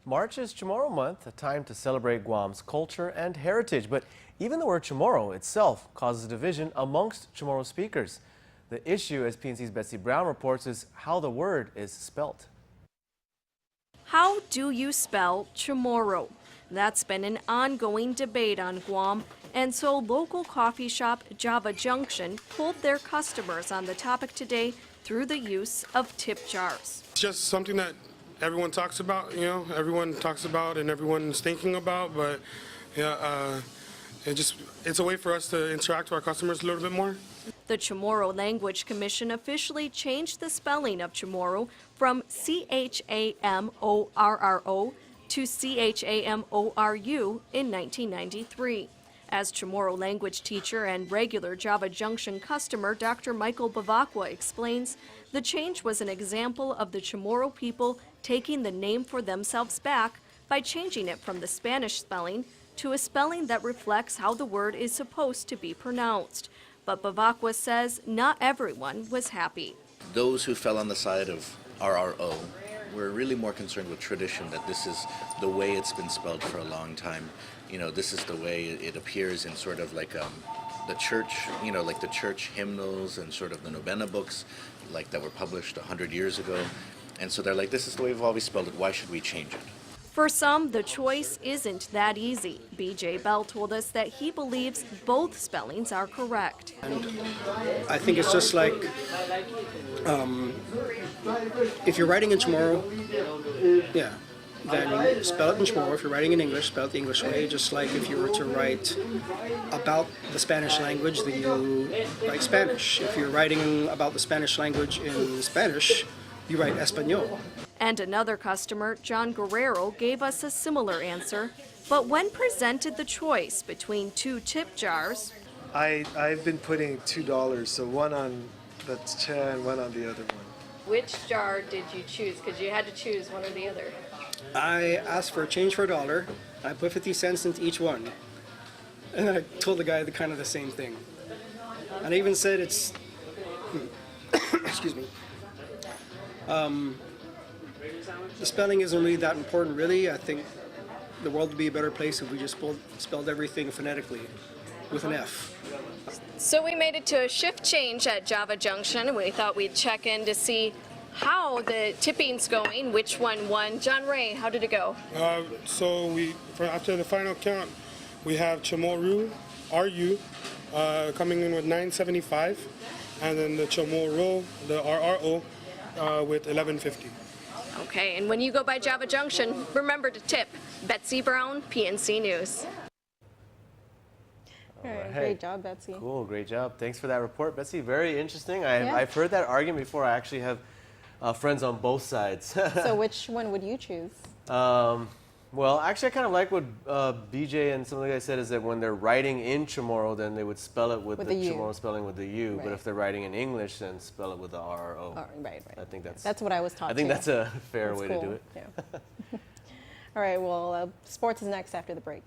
March is Chamorro Month, a time to celebrate Guam's culture and heritage. But even the word Chamorro itself causes division amongst Chamorro speakers. The issue, as PNC's Betsy Brown reports, is how the word is spelt. How do you spell Chamorro? That's been an ongoing debate on Guam, and so local coffee shop Java Junction pulled their customers on the topic today through the use of tip jars. It's just something that everyone talks about, everyone talks about and everyone's thinking about, but yeah, it's a way for us to interact with our customers a little bit more. The Chamorro Language Commission officially changed the spelling of Chamorro from Chamorro to Chamoru in 1993. As Chamorro language teacher and regular Java Junction customer Dr. Michael Bavacqua explains, the change was an example of the Chamorro people taking the name for themselves back by changing it from the Spanish spelling to a spelling that reflects how the word is supposed to be pronounced. But Bavacqua says not everyone was happy. Those who fell on the side of RRO were really more concerned with tradition, that this is the way it's been spelled for a long time. This is the way it appears in sort of like the church, like the church hymnals and sort of the novena books like that were published 100 years ago. And so they're like, this is the way we've always spelled it, why should we change it? For some, the choice isn't that easy. B.J. Bell told us that he believes both spellings are correct. And I think it's just like, if you're writing in Chamorro, yeah, then spell it in Chamorro. If you're writing in English, spell it the English way. Just like if you were to write about the Spanish language, then you write Spanish. If you're writing about the Spanish language in Spanish, you write Espanol. And another customer, John Guerrero, gave us a similar answer. But when presented the choice between two tip jars, I've been putting $2, so one on the cha and one on the other one. which jar did you choose? Because you had to choose one or the other. I asked for a change for $1. I put 50 cents into each one. And I told the guy kind of the same thing. And I even said it's, excuse me, the spelling isn't really that important, really. I think the world would be a better place if we just spelled everything phonetically with an F. So we made it to a shift change at Java Junction. We thought we'd check in to see how the tipping's going, which one won. John Ray, how did it go? So after the final count, we have Chamorro, RU, coming in with $9.75, and then the Chamorro, the RRO, with $11.50. Okay, and when you go by Java Junction, remember to tip. Betsy Brown, PNC News. All right, Hey. great job, Betsy. Cool, great job. Thanks for that report, Betsy. Very interesting. I've heard that argument before. I actually have friends on both sides. So which one would you choose? Well, actually, I kind of like what BJ and some of the guys said, is that when they're writing in Chamorro, then they would spell it with the Chamorro spelling with the U. Right. But if they're writing in English, then spell it with the RRO. Oh, right. I think That's what I was taught. I think too. that's a fair That's way cool. to do it. Yeah. All right, well, sports is next after the break.